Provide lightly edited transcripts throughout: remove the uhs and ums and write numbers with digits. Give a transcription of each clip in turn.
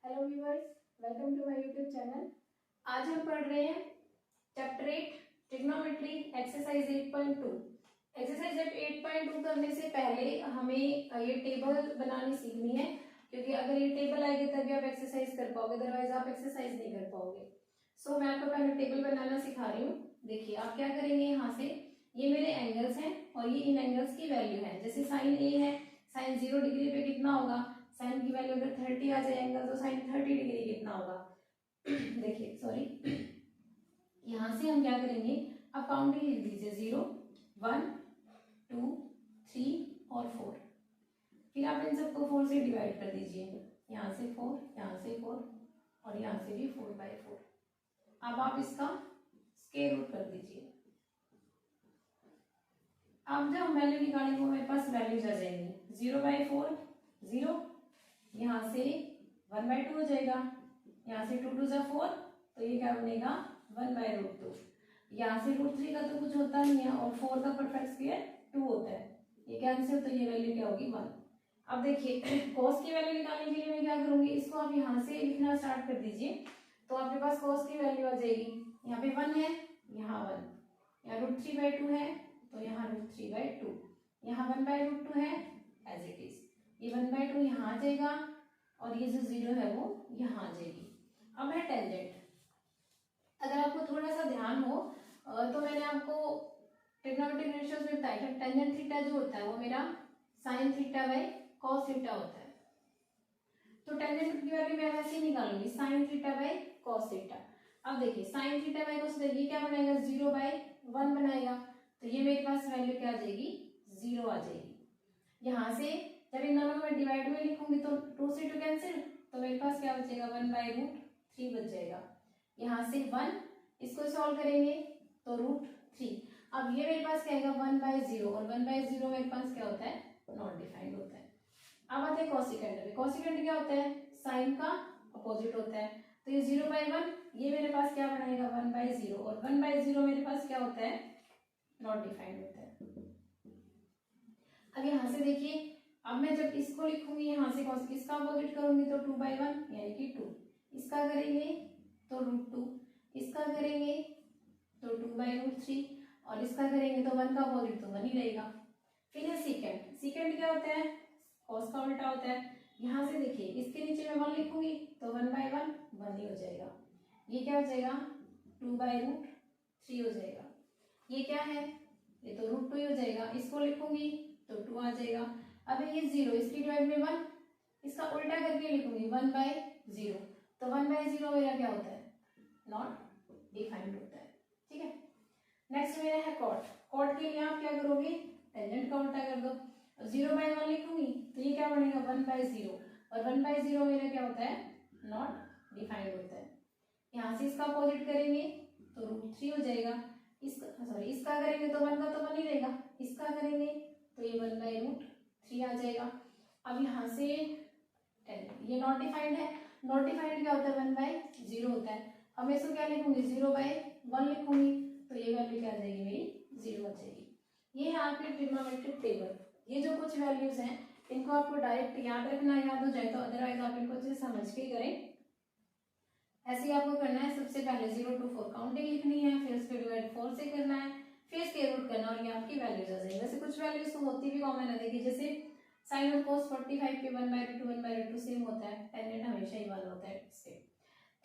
Hello viewers, welcome to my YouTube channel. आज हम पढ़ रहे हैं चैप्टर 8 ट्रिग्नोमेट्री एक्सरसाइज 8.2। एक्सरसाइज 8.2 करने से पहले हमें ये टेबल बनानी सीखनी है, क्योंकि अगर ये टेबल आएगी तभी आप एक्सरसाइज कर पाओगे, अदरवाइज आप एक्सरसाइज नहीं कर पाओगे। सो मैं आपको पहले टेबल बनाना सिखा रही हूँ। देखिए आप क्या करेंगे, यहाँ से ये मेरे एंगल्स हैं और ये इन एंगल्स की वैल्यू है। जैसे साइन ए है, साइन 0 डिग्री पे कितना होगा, साइन की वैल्यू अगर 30 आ जाए एंगल, तो साइन 30 डिग्री कितना होगा। देखिए सॉरी, यहां से हम क्या करेंगे, अब काउंटिंग लिख दीजिए 0 1 2 3 और 4। फिर आप इन सबको 4 से डिवाइड कर दीजिए, यहाँ से 4, यहाँ से 4 और यहाँ से भी 4/4। अब आप इसका स्क्वायर रूट कर दीजिए। अब जब वैल्यू निकालेंगे मेरे पास वैल्यूज आ जाएंगी। 0/4 0, यहाँ से 1/2 हो जाएगा, यहाँ से 2 2 4, तो ये क्या बनेगा 1/√2। यहाँ से √3 का तो कुछ होता नहीं है और 4 का परफेक्ट स्क्वायर 2 होता है, ये कैंसिल, तो ये वैल्यू क्या होगी 1। अब देखिए कॉस की वैल्यू निकालने के लिए मैं क्या करूंगी, इसको आप यहाँ से लिखना स्टार्ट कर दीजिए, तो आपके पास कॉस की वैल्यू आ जाएगी। यहाँ पे 1 है, यहाँ 1, यहाँ √3/2 है, तो यहाँ √3/2, यहाँ 1/√2 है एज इट इज, ये 1/2 यहाँ आ जाएगा और ये जो 0 है वो यहाँ आ जाएगी। अब है टेंजेंट। अगर आपको थोड़ा सा ध्यान हो तो मैंने आपको ट्रिग्नोमेट्रिक रेशियोज में बताया कि टेंजेंट थीटा जो होता है वो मेरा sine theta by cos theta होता है। तो टेंजेंट की वैल्यू मैं वैसे ही निकालूंगी, sine theta by cos theta. अब देखिए sine theta by cos theta ये क्या बनाएगा, 0/1 बनाएगा, तो ये मेरे पास वैल्यू क्या आ जाएगी 0 आ जाएगी। यहाँ से जब इन दोनों में डिवाइड में लिखूंगी तो 2 से 2 कैंसिल, तो मेरे पास क्या बचेगा 1/√3 बच जाएगा। यहाँ से 1, इसको सॉल्व करेंगे तो √3। अब ये मेरे पास क्या आएगा 1/0 और 1/0 मेरे पास क्या होता है, नॉट डिफाइंड होता है। अब आते हैं कोसिकेंड में। कोसिकेंड क्या होता है, साइन का अपोजिट होता है, तो ये 0/1 ये मेरे पास क्या बनाएगा 1/0 और 1/0 मेरे पास क्या होता है, नॉट डिफाइंड होता है। अब यहाँ से देखिए, अब मैं जब इसको लिखूंगी यहाँ से कॉस इसका अपोजिट करूंगी तो 2/1 यानी कि 2, इसका करेंगे तो √2, इसका करेंगे तो 2/√3 और इसका करेंगे तो 1 का अपोजिट तो 1 ही रहेगा। फिर है सीकेंड। सीकेंड क्या होता है, कॉस का उल्टा होता है। यहाँ से देखिए इसके नीचे मैं 1 लिखूंगी तो 1/1 1 ही हो जाएगा, ये क्या हो जाएगा 2/√3 हो जाएगा। ये क्या है, ये तो √2 ही हो जाएगा, इसको लिखूंगी तो 2 आ जाएगा। अब ये 0, इसकी डिवाइड में 1, इसका उल्टा करके लिखूंगी 1/0, तो 1/0 मेरा क्या होता है, नॉट डिफाइंड होता है। ठीक है, नेक्स्ट मेरा है कॉट। कॉट के लिए आप क्या करोगे, टेंजेंट का उल्टा कर दो। 0/1 लिखूंगी तो ये क्या बनेगा 1/0 और 1/0 मेरा क्या होता है, नॉट डिफाइंड होता है। यहाँ से इसका अपोजिट करेंगे तो √3 हो जाएगा, इसका करेंगे तो 1 का तो 1 ही रहेगा, इसका करेंगे तो ये 1/√3 आ जाएगा। अब यहाँ से ये नॉट डिफाइंड है, नॉट डिफाइंड क्या होता है 1/0 होता है। अब मैं इसको क्या लिखूंगी 0/1 लिखूंगी तो ये वैल्यू क्या आ जाएगी मेरी 0 आ जाएगी। ये है आपके ट्रिग्नोमेट्रिक टेबल। ये जो कुछ वैल्यूज हैं इनको आपको डायरेक्ट याद रखना, याद हो जाए तो, अदरवाइज आप इनको अच्छे से समझ के करें। ऐसे ही आपको करना है, सबसे पहले 0 to 4 काउंटिंग लिखनी है, फिर उसको डिवाइड 4 से करना है, फिर स्क्वायर रूट करना और ये आपकी वैल्यूज आ जाएगी। वैसे कुछ वैल्यूज तो होती भी कॉमन है, देखिए जैसे साइन और कोस 45 पे 1/2 1/2 सेम होता है, टेंजेंट हमेशा ही 1 होता है इससे।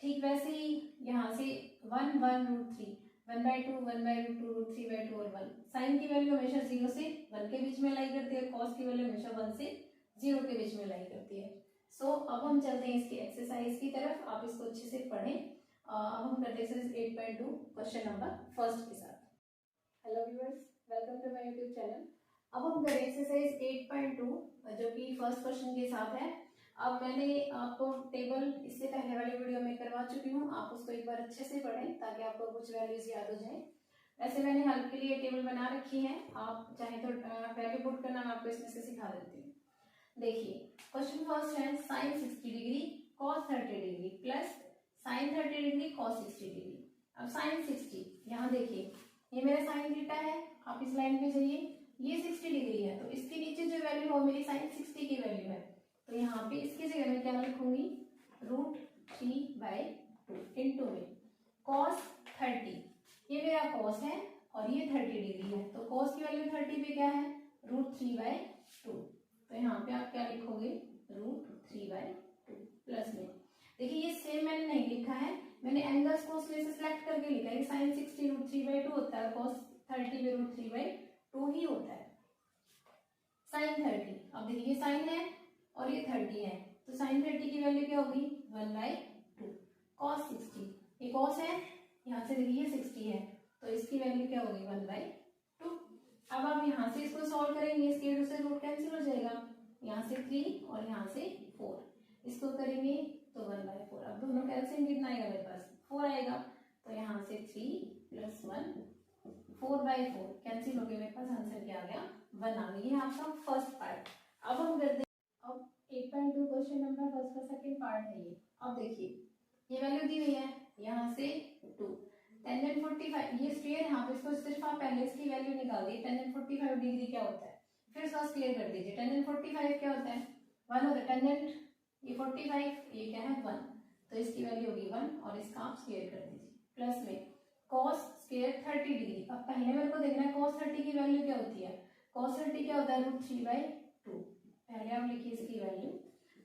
ठीक वैसे ही यहाँ से 1 1√3 1/2 1/2 √3/2 और 1। साइन की वैल्यू हमेशा 0 से 1 के बीच में लाई करती है, कॉस की वैल्यू हमेशा 1 से 0 के बीच में लाई करती है। सो अब हम चलते हैं इसकी एक्सरसाइज की तरफ, आप इसको अच्छे से पढ़ें। अब हम करते हैं एक्सरसाइज 8.2 क्वेश्चन नंबर फर्स्ट के साथ। Hello viewers, welcome to my YouTube channel. अब हम करें एक्सरसाइज 8.2 जो कि फर्स्ट क्वेश्चन के साथ है। अब मैंने आपको टेबल इससे पहले वाली वीडियो में करवा चुकी हूँ, आप उसको एक बार अच्छे से पढ़ें ताकि आपको कुछ वैल्यूज याद हो जाए। वैसे मैंने हेल्प के लिए टेबल बना रखी है, आप चाहे तो वैल्यू पुट करना मैं आपको इसमें से सिखा देती हूँ। देखिए क्वेश्चन फर्स्ट है sine 60 degree cos 30 degree plus sine 30 degree cos 60 degree. अब साइन 60, यहाँ देखिए ये मेरा साइन थीटा है, आप इस लाइन पे जाइए, ये 60 डिग्री है तो इसके नीचे जो वैल्यू हो मेरी साइन 60 की वैल्यू है, तो यहाँ पे इसकी जगह मैं क्या लिखूंगी कॉस की वैल्यू 30 पे क्या है, √3/2। तो यहाँ पे आप क्या लिखोगे, √3/2 प्लस में। देखिए ये सेम मैंने नहीं लिखा है, मैंने एंगल्स को उसमें से सिलेक्ट करके लिखा है। sin 60 √3/2 होता है, cos 30 में √3/2 ही होता है। sin 30, अब देखिए ये sin है और ये 30 है, तो sin 30 की वैल्यू क्या होगी, 1/2। cos 60, ये cos है, यहाँ से देखिए 60 है, तो इसकी वैल्यू क्या होगी, 1/2। अब आप यहाँ से इसको सॉल्व करेंगे, इसके रूट से रूट कैंसिल हो जाएगा, यहाँ से 3 और यहाँ से 4, इसको करेंगे तो 1/4। अब दोनों कैल्सियम कितना आएगा मेरे पास, 4 आएगा, तो यहाँ से 3 + 1 4/4 कैंसिल हो गया, मेरे पास आंसर क्या आ गया, 1 आ गया। ये आपका फर्स्ट पार्ट। अब हम करते हैं, अब 8.2 क्वेश्चन नंबर फर्स्ट का सेकंड पार्ट है ये। अब देखिए ये वैल्यू दी हुई है, यहाँ से 2 tan 45, ये स्क्वायर यहाँ पे, इसको सिर्फ आप पहले इसकी वैल्यू निकाल दी, tan 45 डिग्री क्या होता है, फिर इसको क्लियर कर दीजिए। tan 45 क्या होता है, 1 होता है, tan ये 45, ये क्या है 1, तो इसकी वैल्यू होगी 1 और इसका आप स्क्वायर कर दीजिए। प्लस में cos स्क्वायर 30 डिग्री, अब पहले मेरे को देखना है cos 30 की वैल्यू क्या होती है, cos 30 क्या होता है, √3/2। पहले आप लिखिए इसकी वैल्यू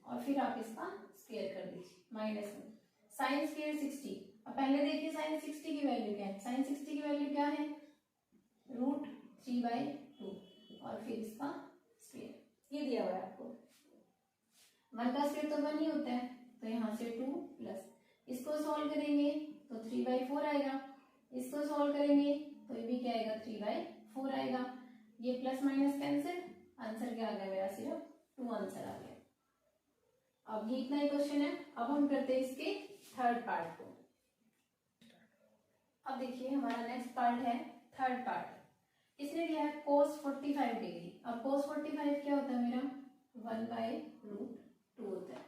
और फिर आप इसका स्क्वायर कर दीजिए, माइनस में sin स्क्वायर 60। अब पहले देखिए sin 60 की वैल्यू क्या है, sin 60 की वैल्यू क्या है, √3/2 और फिर इसका स्क्वायर, ये दिया हुआ है आपको। 1 का स्क्वायर तो 1 ही होता है, तो यहाँ से 2 प्लस, इसको सॉल्व करेंगे तो 3/4 आएगा, इसको सॉल्व करेंगे तो ये भी क्या आएगा, 3/4 आएगा। ये प्लस माइनस कैंसिल, आंसर क्या आ गया मेरा, सिर्फ 2 आंसर आ गया। अब ये इतना ही क्वेश्चन है। अब हम करते हैं इसके थर्ड पार्ट को। अब देखिए हमारा नेक्स्ट पार्ट है थर्ड पार्ट। इसने दिया है cos 45 डिग्री। अब cos 45 क्या होता है मेरा, 1/√2 होता है।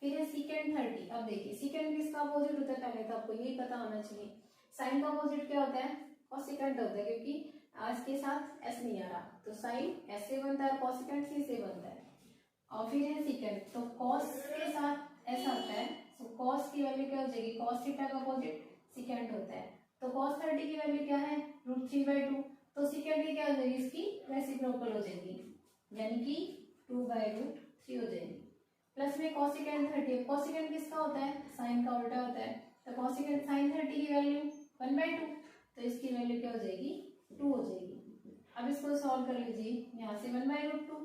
फिर है secant 30। अब देखिए secant किसका अपोजिट होता है, पहले तो आपको यही पता होना चाहिए। साइन का अपोजिट क्या होता है, cosecant होता है, क्योंकि आज के साथ s नहीं आ रहा, तो साइन s से बनता है, cosecant c से बनता है। और फिर है secant, तो cos के साथ s आता है, तो cos की वैल्यू क्या हो जाएगी, cos थीटा का अपोजिट secant होता है, तो cos 30 की वैल्यू क्या है, √3/2, तो secant की क्या हो जाएगी, इसकी रेसिप्रोकल हो जाएगी, यानी कि 2/√3 हो जाएगी। प्लस में cosecant 30, cosecant किसका होता है, साइन का उल्टा होता है, तो cosecant sin 30 की वैल्यू 1/2, तो इसकी वैल्यू क्या हो जाएगी, 2 हो जाएगी। अब इसको सॉल्व कर लीजिए, यहाँ से 1/√2,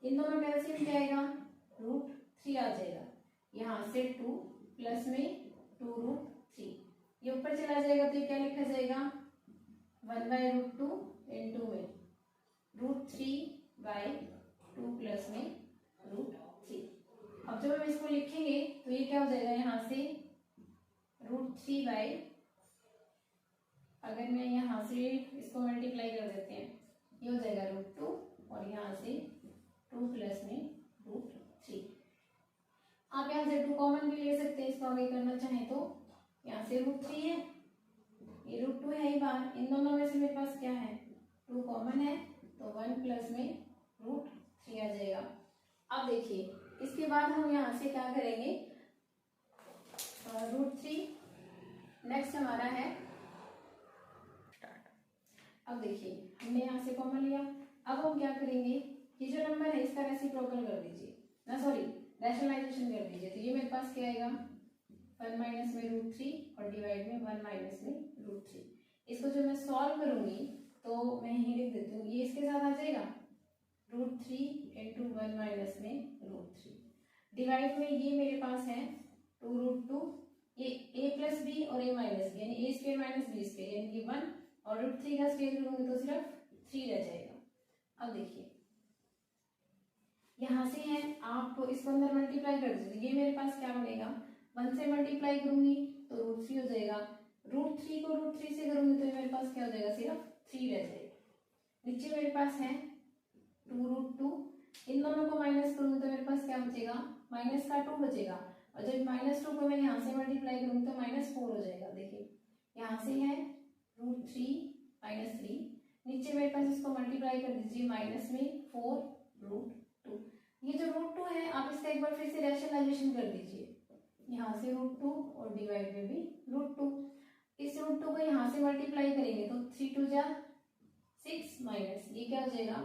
इन दोनों में एलसीएम क्या आएगा, √3 आ जाएगा, यहाँ से 2 प्लस में 2√3, ये ऊपर चला जाएगा तो ये क्या लिखा जाएगा, 1/√2 इंटू में √3/2 प्लस में √3। अब जब हम इसको लिखेंगे तो ये क्या हो जाएगा, यहाँ से √3, अगर मैं यहाँ से इसको मल्टीप्लाई कर देते हैं, ये हो जाएगा √2 और यहाँ से 2 प्लस में √3। आप यहाँ से 2 कॉमन भी ले सकते हैं, इसको आगे करना चाहें तो। यहाँ से √3 है, ये √2 है ही बाहर, इन दोनों में से मेरे पास क्या है, 2 कॉमन है, तो 1 प्लस में √3 आ जाएगा। अब देखिए इसके बाद हम यहाँ से क्या करेंगे, √3 नेक्स्ट हमारा है। अब देखिए हमने यहाँ से कॉमन लिया, अब हम क्या करेंगे, ये जो नंबर है इसका रेसिप्रोकल कर दीजिए ना, सॉरी रैशनलाइजेशन कर दीजिए, तो ये मेरे पास क्या आएगा, 1 माइनस में √3 और डिवाइड में 1 माइनस में √3। इसको जो मैं सॉल्व करूंगी तो मैं यही लिख देती हूँ, ये इसके साथ आ जाएगा, √3 इंटू 1 माइनस में √3, डिवाइड में ये मेरे पास है 2√2, ये a प्लस बी और a माइनस बी, यानी a square minus B square, यानी कि 1, और √3 का स्क्वायर करूंगी तो सिर्फ 3 रह जाएगा। अब देखिए यहाँ से है, आप इसको अंदर मल्टीप्लाई कर दीजिए, ये मेरे पास क्या बनेगा, 1 से मल्टीप्लाई करूंगी तो √3 हो जाएगा, √3 को √3 से करूंगी तो मेरे पास क्या हो जाएगा, सिर्फ 3 रह जाएगा। नीचे मेरे पास है 2√2, इन दोनों को माइनस करूंगी तो मेरे पास क्या बचेगा, माइनस का 2 बचेगा, और जब -2 को मैं यहाँ से मल्टीप्लाई करूंगी तो -4 हो जाएगा। देखिए यहाँ से है √3 -3, नीचे मेरे पास इसको मल्टीप्लाई कर दीजिए, माइनस में 4√2, ये जो √2 है आप इसका एक बार फिर से रैशनलाइजेशन कर दीजिए, यहाँ से √2 और डिवाइड में भी √2, इस √2 को यहाँ से मल्टीप्लाई करेंगे तो 3 2 जा 6 माइनस ये क्या हो जाएगा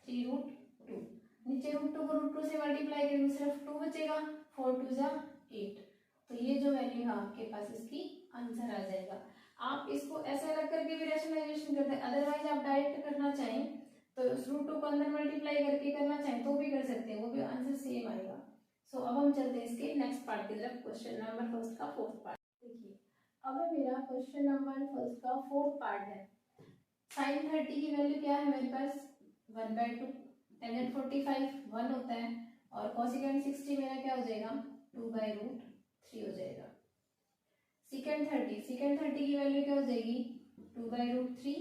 3√2। नीचे √2 को √2 से मल्टीप्लाई करेंगे सिर्फ 2 बचेगा, 4 2 जा 8। तो ये जो वैल्यू है आपके पास इसकी आंसर आ जाएगा। आप इसको ऐसे अलग करके भी रैशनलाइजेशन करते हैं, अदरवाइज आप डायरेक्ट करना चाहें तो उस √2 को अंदर मल्टीप्लाई करके करना चाहें तो भी कर सकते हैं, वो भी आंसर सेम आएगा। सो अब हम चलते हैं इसके नेक्स्ट पार्ट की तरफ, क्वेश्चन नंबर फर्स्ट का फोर्थ पार्ट। देखिए अब है मेरा क्वेश्चन नंबर फर्स्ट का फोर्थ पार्ट है। sin 30 की वैल्यू क्या है मेरे पास 1/2, tan 45 1 होता है और cosecant 60 मेरा क्या हो जाएगा 2/√3 हो जाएगा। secant 30 की वैल्यू क्या हो जाएगी 2/√3,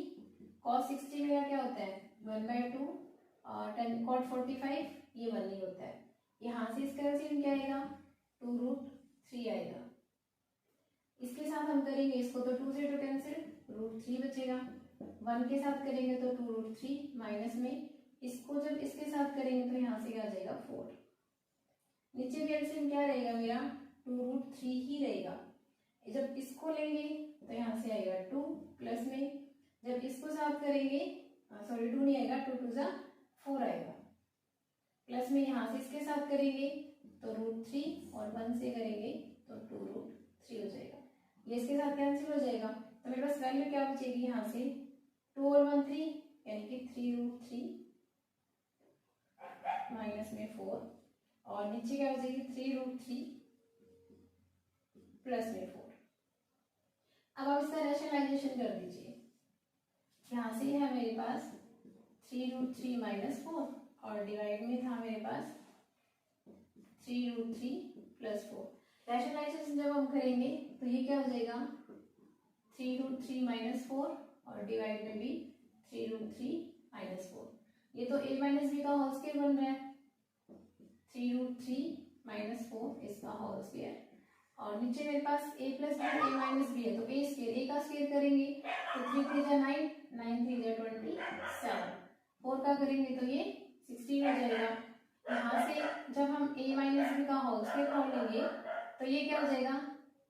cos 60 मेरा क्या होता है 1/2 और tan cot 45 ये 1 ही होता है। यहाँ से इसका एलसीएम क्या आएगा 2√3 आएगा। इसके साथ हम करेंगे इसको तो 2 से 2 कैंसिल, √3 बचेगा। 1 के साथ करेंगे तो 2√3 माइनस में इसको जब इसके साथ करेंगे तो यहाँ से क्या आ जाएगा 4। नीचे भी एलसीएम क्या रहेगा मेरा 2√3 ही रहेगा। जब इसको लेंगे तो यहाँ से आएगा 2 प्लस में जब इसको साथ करेंगे सॉरी 2 नहीं आएगा 2 2 जा 4 आएगा, प्लस में यहाँ से इसके साथ करेंगे तो √3 और 1 से करेंगे तो 2√3 हो जाएगा। ये इसके साथ कैंसिल हो जाएगा तो मेरे पास वैल्यू क्या बचेगी यहाँ से 2 और 1 3 यानी कि 3√3 माइनस में 4 और नीचे क्या बचेगी 3√3 प्लस में 4। अब आप इसका रैशनलाइजेशन कर दीजिए। यहाँ से है मेरे पास 3√3 माइनस 4 और डिवाइड में था मेरे पास 3√3 प्लस 4। रैशनलाइजेशन जब हम करेंगे तो ये क्या हो जाएगा 3√3 माइनस 4 और डिवाइड में भी 3√3 माइनस 4। ये तो a माइनस बी का होल स्क्वायर बन रहा है 3√3 माइनस 4 इसका होल स्क्वायर और नीचे मेरे पास a plus B a minus B है तो a स्क्वायर a का स्क्वायर करेंगे तो 3 3 जा 9 9 3 जा 27 4 का करेंगे तो ये 16 हो जाएगा। यहाँ से जब हम a माइनस बी का होल स्क्वायर कर लेंगे तो ये क्या हो जाएगा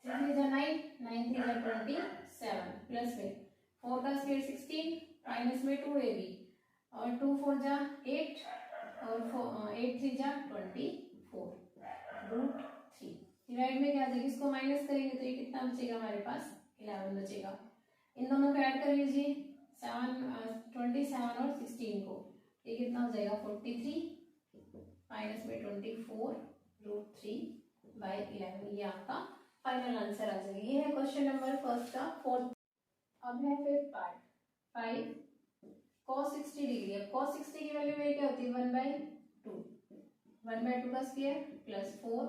3 3 जा 9 9 3 जा 27 प्लस में 4 का स्क्वायर 16 माइनस में 2ab और 2 4 जा 8 और 8 3 जा 24 √3 डिवाइड में क्या आ जाएगा इसको माइनस करेंगे तो ये कितना बचेगा हमारे पास 11 बचेगा। इन दोनों को ऐड कर लीजिए 27 और 16 को ये कितना हो जाएगा 43 माइनस में 24 √3/11 ये आपका फाइनल आंसर आ जाएगा। ये है क्वेश्चन नंबर फर्स्ट का फोर्थ। अब है फिफ्थ पार्ट 5 cos 60 डिग्री। अब cos 60 की वैल्यू मेरी क्या होती है 1/2 1/2 का स्क्वायर प्लस 4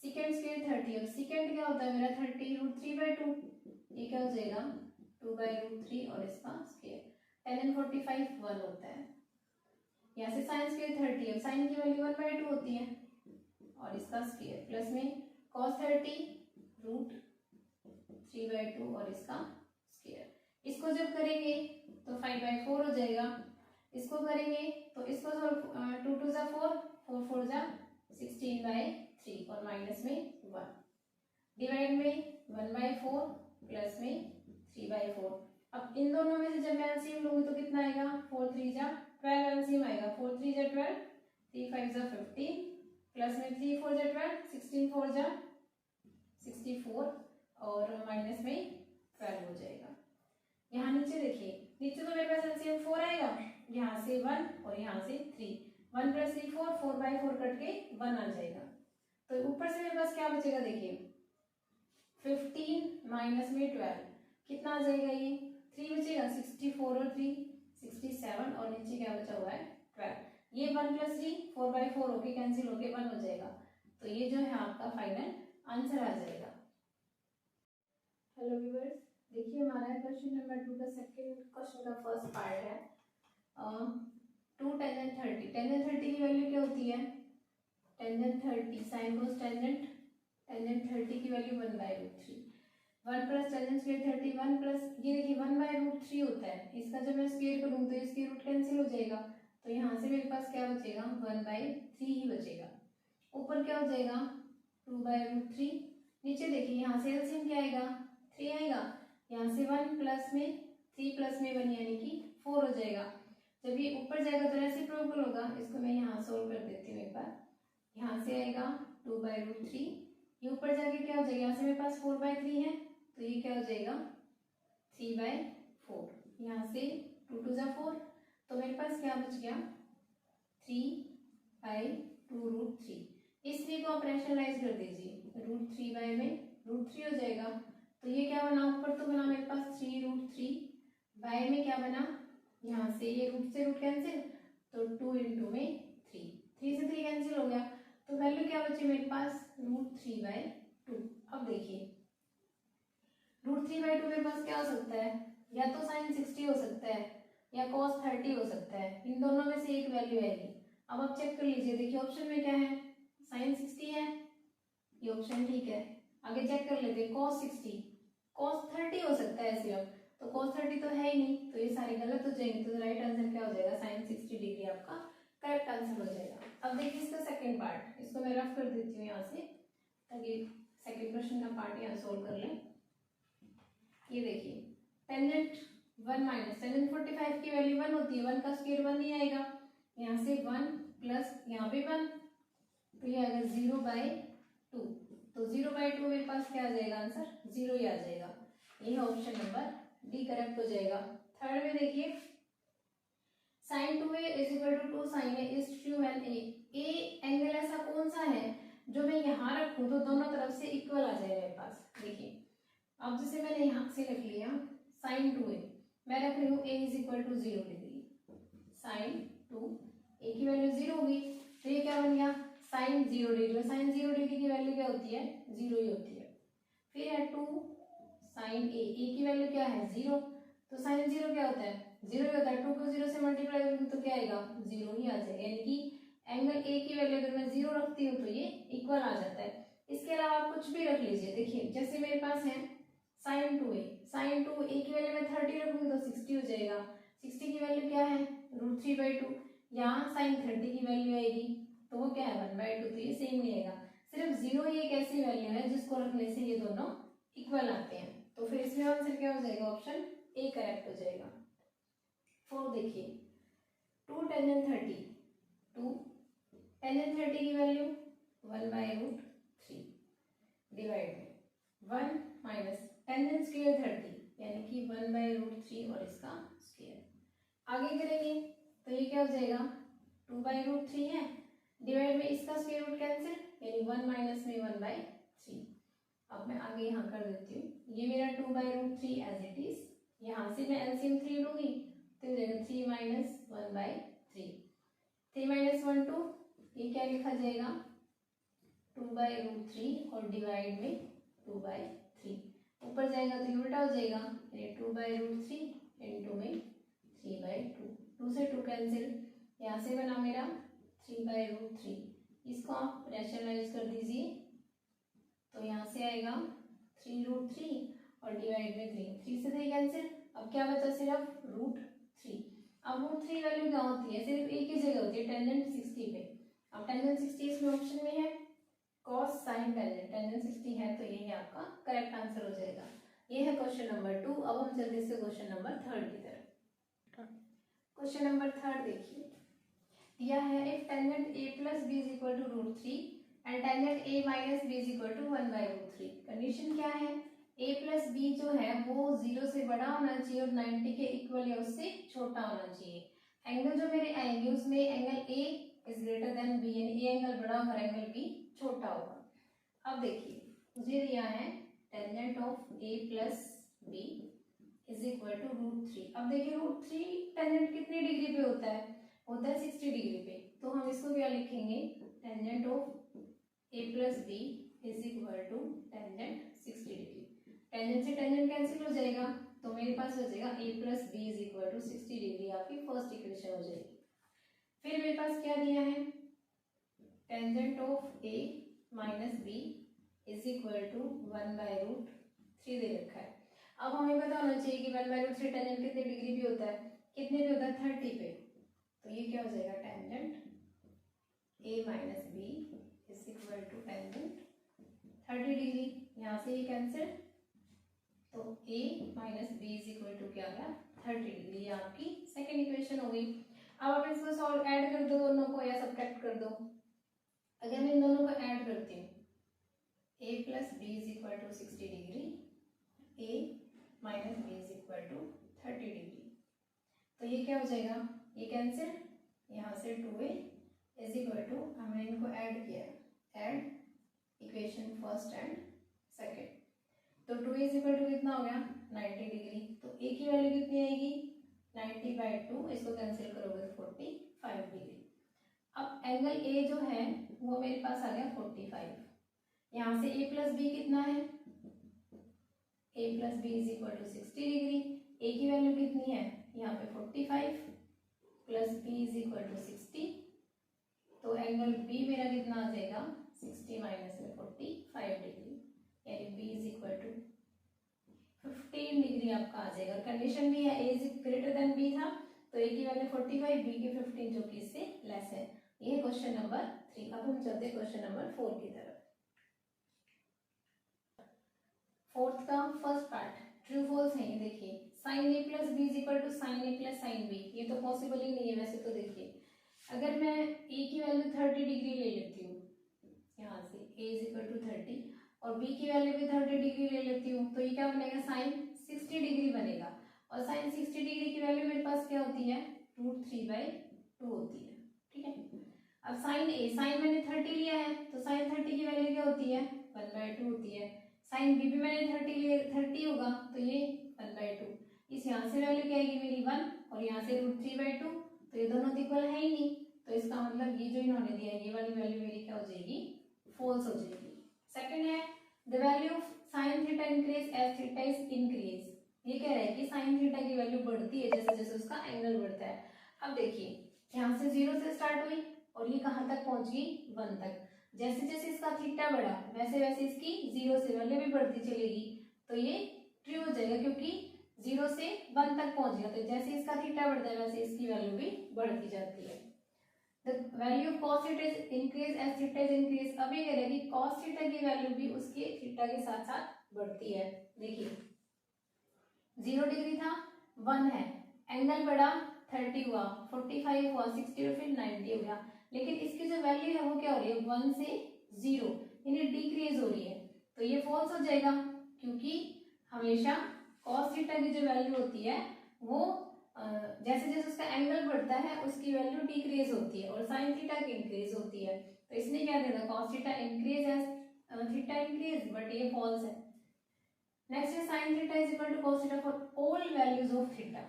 सेकेंड स्क्वायर 30। अब सेकेंड क्या होता है मेरा 30 √3/2 ये क्या हो जाएगा 2/√3 और इसका स्क्वायर tan 45 1 होता है। यहाँ से साइन स्क्वायर 30 अब साइन की वैल्यू 1/2 होती है और इसका स्क्वायर प्लस में cos 30 √3/2 और इसका स्क्वायर। इसको जब करेंगे तो 5/4 हो जाएगा। इसको करेंगे तो इसको 2 2 जा 4 4 4 जा 16/3 और माइनस में 1 डिवाइड में 1/4 प्लस में 3/4। अब इन दोनों में से जब मैं एलसीएम लूंगी तो कितना आएगा 4 3 जा 12 एलसीएम आएगा 4 3 जा 12 3 5 जा 15 प्लस में 3 4 जा 12 16 4 जा 64 और माइनस में 12 हो जाएगा। यहाँ नीचे देखिए नीचे तो मेरे पास एलसीएम 4 आएगा, यहाँ से 1 और यहाँ से 3 1 प्लस 3 4 4/4 कट के 1 आ जाएगा। तो ऊपर से मेरे पास क्या बचेगा देखिए 15 माइनस में 12 कितना आ जाएगा ये 3 बचेगा 64 और 3 67 और नीचे क्या बचा हुआ है 12। ये 1 प्लस 3 4/4 होके कैंसिल होके 1 हो जाएगा तो ये जो है आपका फाइनल आंसर आ जाएगा। हेलो व्यूअर्स देखिए हमारा क्वेश्चन नंबर 2 का सेकंड क्वेश्चन का फर्स्ट पार्ट है 2 tan 30। tan 30 की वैल्यू क्या होती है tan 30 sin cos tan 30 की value 1/√3 1 plus tan square 30 1 plus ये देखिए 1/√3 होता है। इसका जब मैं स्क्वायर करूँ तो इसकी रूट कैंसिल हो जाएगा तो यहाँ से मेरे पास क्या बचेगा 1/3 ही बचेगा। ऊपर क्या हो जाएगा 2/√3 नीचे देखिए यहाँ से एलसीएम क्या आएगा 3 आएगा। यहाँ से 1 प्लस में 3 प्लस में 1 यानी कि 4 हो जाएगा। जब ये ऊपर जाएगा तो रेसिप्रोकल होगा। इसको मैं यहाँ सोल्व कर देती हूँ एक बार। यहाँ से आएगा 2/√3, ये ऊपर जाके क्या हो जाएगा, यहाँ से मेरे पास 4/3 है तो ये क्या हो जाएगा 3/4। यहाँ से 2 2 जा 4, तो मेरे पास क्या बच गया 3/2√3। इस 3 को आप रैशनलाइज कर दीजिए, √3 में √3 हो जाएगा। तो ये क्या बना, ऊपर तो बना मेरे पास 3√3, बाय में क्या बना, यहाँ से ये रूट से रूट कैंसिल, तो 2 इंटू में 3, 3 से 3 कैंसिल हो गया, तो वैल्यू क्या बची मेरे पास √3/2। अब देखिए √3/2 मेरे पास क्या हो सकता है, या तो sin 60 हो सकता है या cos 30 हो सकता है, इन दोनों में से एक वैल्यू आएगी। अब आप चेक कर लीजिए, देखिए ऑप्शन में क्या है, sin 60 है, ये ऑप्शन ठीक है। आगे चेक कर लेते हैं, cos 60, cos 30 हो सकता है सिर्फ, तो cos 30 तो है ही नहीं, तो ये सारे गलत हो जाएंगे। तो राइट आंसर क्या हो जाएगा, sin 60 डिग्री आपका करेक्ट आंसर हो जाएगा। अब देखिए इसका सेकंड पार्ट, इसको मैं रफ कर देती हूँ यहाँ से ताकि सेकंड क्वेश्चन का पार्ट यहाँ सोल्व कर लें। ये देखिए टेंजेंट 1 माइनस टेंजेंट 45 की वैल्यू 1 होती है, 1 का स्क्वायर 1 नहीं आएगा, यहाँ से 1 प्लस यहाँ पे 1, तो ये आएगा 0/2, तो 0/2 मेरे पास क्या आ जाएगा आंसर, 0 ही आ जाएगा। ये है ऑप्शन नंबर डी करेक्ट हो जाएगा। थर्ड में देखिए sin 2a = 2 sin a is true when a angle ऐसा कौन सा है जो मैं यहाँ रखूं तो दोनों तरफ से इक्वल आ जाए मेरे पास। देखिए अब जैसे मैंने यहाँ से रख लिया sin 2a, मैं रख रही हूँ a = 0 डिग्री, sin 2a की वैल्यू 0 होगी, तो ये क्या बन गया sin 0 डिग्री। sin 0 डिग्री की वैल्यू क्या होती है, 0 ही होती है। फिर है 2 sin a, a की वैल्यू क्या है 0, तो sin 0 क्या होता है 0 ही होता है, 2 को 0 से मल्टीप्लाई करूंगी तो क्या आएगा 0 ही आ जाएगा, यानी कि एंगल a की वैल्यू अगर मैं 0 रखती हूँ तो ये इक्वल आ जाता है। इसके अलावा आप कुछ भी रख लीजिए, देखिए जैसे मेरे पास है sin 2a की वैल्यू मैं 30 रखूंगी तो 60 हो जाएगा, 60 की वैल्यू क्या है √3/2, यहाँ sin 30 की वैल्यू आएगी तो वो क्या है 1/2, तो ये सेम नहीं आएगा। सिर्फ 0 ही एक ऐसी वैल्यू है जिसको रखने से ये दोनों इक्वल आते हैं, तो फिर इसमें आंसर क्या हो जाएगा, ऑप्शन ए करेक्ट हो जाएगा। 4 देखिए 2 टेंजेंट 30 की वैल्यू 1/√3 डिवाइड में 1 माइनस टेंजेंट स्क्वायर 30 यानी कि 1/√3 और इसका स्क्वायर। आगे करेंगे तो ये क्या हो जाएगा 2/√3 है, डिवाइड में इसका स्क्वायर रूट कैंसिल, यानी 1 माइनस में 1/3। अब मैं आगे यहाँ कर देती हूँ, ये मेरा 2/√3 एज इट इज, यहाँ से मैं एलसीएम 3 लूंगी तो हो जाएगा 3 माइनस 1/3, 3 माइनस 1 2, ये क्या लिखा जाएगा 2/√3 और डिवाइड में 2/3, ऊपर जाएगा तो ये उल्टा हो जाएगा, यानी 2/√3 इंटू में 3/2, 2 से 2 कैंसिल, यहाँ से बना मेरा 3/√3, इसको आप रैशनलाइज कर दीजिए तो यहाँ से आएगा 3√3 और डिवाइड में 3 से 3 कैंसिल, अब क्या बचा सिर्फ √3। अब √3 वैल्यू क्या होती है, सिर्फ एक ही जगह होती है टेंजेंट 60 पे। अब टेंजेंट 60 इसमें ऑप्शन में है, cos sin टेंजेंट 60 है, तो ये आपका करेक्ट आंसर हो जाएगा। ये है क्वेश्चन नंबर 2। अब हम जल्दी से क्वेश्चन नंबर 3 की तरफ। क्वेश्चन नंबर 3 देखिए, दिया है if tangent a + b = √3 and tangent a - b = 1/√3। Condition क्या है, a + b जो है वो 0 से बड़ा होना चाहिए और 90 के इक्वल या उससे छोटा होना चाहिए। एंगल जो मेरे आएंगे उसमें angle a is greater than b, यानी a एंगल बड़ा और एंगल b छोटा होगा। अब देखिए मुझे दिया है टेंजेंट ऑफ a + b = √3। अब देखिए √3 टेंजेंट कितनी डिग्री पे होता है 60 डिग्री पे, तो हम इसको क्या लिखेंगे, tangent of a + b = tangent 60 degree. Tangent से टेंजेंट कैंसिल हो जाएगा तो मेरे पास हो जाएगा a + b = 60 डिग्री, आपकी फर्स्ट इक्वेशन हो जाएगी। फिर मेरे पास क्या दिया है, टेंजेंट ऑफ a - b = 1/√3 दे रखा है। अब हमें पता होना चाहिए कि 1/√3 टेंजेंट कितने डिग्री पे होता है, कितने पे होता है 30 पे, तो ये क्या हो जाएगा tangent a - b = tangent 30 degree, यहाँ से ये कैंसिल, तो a - b = क्या आ गया 30 डिग्री। ये आपकी सेकेंड इक्वेशन हो गई। अब आप इसको सॉल्व ऐड कर दो दोनों को या सब्ट्रैक्ट कर दो। अगर मैं इन दोनों को ऐड करती हूँ, a plus B is equal to 60 degree, a minus B is equal to 30 degree, तो ये क्या हो जाएगा, ये कैंसिल, यहाँ से 2a इज इक्वल टू, हमने इनको ऐड किया, add equation first and second, तो 2a इज इक्वल टू कितना हो गया 90 डिग्री, तो a की वैल्यू कितनी आएगी 90/2, इसको कैंसिल करोगे 45 डिग्री। अब एंगल a जो है वो मेरे पास आ गया 45, यहाँ से a प्लस बी कितना है, a plus B is equal to 60 degree, a की वैल्यू कितनी है यहाँ पे 45 plus b is equal to 60, तो एंगल b मेरा कितना आ जाएगा 60 माइनस में 45 डिग्री, यानी b is equal to 15 degree आपका आ जाएगा। कंडीशन भी है a is greater than b था, तो a की वैल्यू 45, b की 15 जो कि इससे लेस है। ये क्वेश्चन नंबर 3। अब हम चलते हैं क्वेश्चन नंबर 4 की तरफ। फोर्थ का फर्स्ट पार्ट ट्रू फॉल्स है, ये देखिए sine a plus B is equal to sine a plus sine B, ये तो पॉसिबल ही नहीं है वैसे तो। देखिए अगर मैं a की वैल्यू 30 डिग्री ले लेती हूँ, यहाँ से a इज इक्वल टू 30 और b की वैल्यू भी 30 डिग्री ले लेती हूँ, तो ये क्या बनेगा साइन 60 डिग्री बनेगा, और साइन 60 डिग्री की वैल्यू मेरे पास क्या होती है √3/2 होती है, ठीक है। अब साइन मैंने 30 लिया है, तो साइन 30 की वैल्यू क्या होती है 1/2 होती है। साइन बी भी मैंने 30 होगा, तो ये 1/2, इस यहाँ से वैल्यू क्या आएगी मेरी 1 और यहाँ से √3/2, तो ये दोनों इक्वल है ही नहीं, तो इसका मतलब ये जो इन्होंने दिया ये वाली वैल्यू मेरी क्या हो जाएगी फॉल्स हो जाएगी। सेकंड है the value of sine theta increase as theta is increase, ये कह रहा है कि साइन थीटा की वैल्यू बढ़ती है जैसे जैसे उसका एंगल बढ़ता है। अब देखिए यहाँ से 0 से स्टार्ट हुई और ये कहाँ तक पहुंच गई 1 तक, जैसे जैसे इसका थीटा बढ़ा वैसे वैसे इसकी 0 से वैल्यू भी बढ़ती चलेगी, तो ये ट्रू हो जाएगा क्योंकि 0 से 1 तक पहुंच गया, तो जैसे इसका थीटा बढ़ता है वैसे इसकी वैल्यू भी बढ़ती जाती है। The value of cos theta is increase as theta is increase, अब ये कह रहा है कि cos थीटा की वैल्यू भी उसके थीटा के साथ साथ बढ़ती है। देखिए 0 डिग्री था 1 है, एंगल बढ़ा 30 हुआ, 45 हुआ, 60 और फिर 90 हो गया, लेकिन इसकी जो वैल्यू है वो क्या हो रही है 1 से 0 यानी डिक्रीज हो रही है, तो ये फॉल्स हो जाएगा क्योंकि हमेशा cos थीटा की जो वैल्यू होती है वो जैसे जैसे उसका एंगल बढ़ता है उसकी वैल्यू डिक्रीज होती है और साइन थीटा की इंक्रीज होती है, तो इसने क्या देना cos theta increase as theta increase, but ये फॉल्स है। नेक्स्ट है sine theta is equal to cos theta for all values of theta,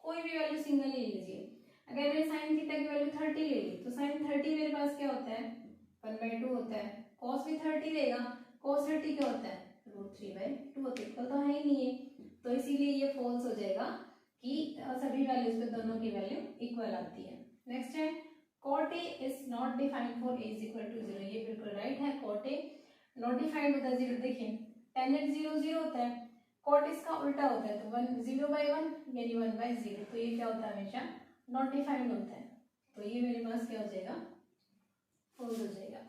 कोई भी वैल्यू सिंगल ले लीजिए। अगर मैंने साइन थीटा की वैल्यू 30 ले ली, तो साइन 30 मेरे पास क्या होता है 1/2 होता है, cos भी 30 लेगा, cos 30 क्या होता है √3/2 होता है, इक्वल तो है ही नहीं है, तो इसीलिए ये फॉल्स हो जाएगा कि सभी वैल्यूज पे दोनों की वैल्यू इक्वल आती है। नेक्स्ट है cot a is not defined for a is equal to 0, ये बिल्कुल राइट है, cot a नॉट डिफाइंड होता है 0। देखिए tan 0 होता है, cot इसका उल्टा होता है, तो 0/1 यानी 1/0, तो ये क्या होता है हमेशा नॉट डिफाइंड होता है, तो ये मेरे पास क्या हो जाएगा फॉल्स हो जाएगा।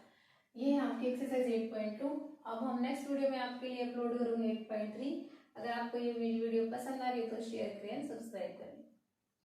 ये है आपकी एक्सरसाइज 8.2। अब हम नेक्स्ट वीडियो में आपके लिए अपलोड करूंगे 8.3। अगर आपको ये मेरी वीडियो पसंद आ रही है तो शेयर करें, सब्सक्राइब करें।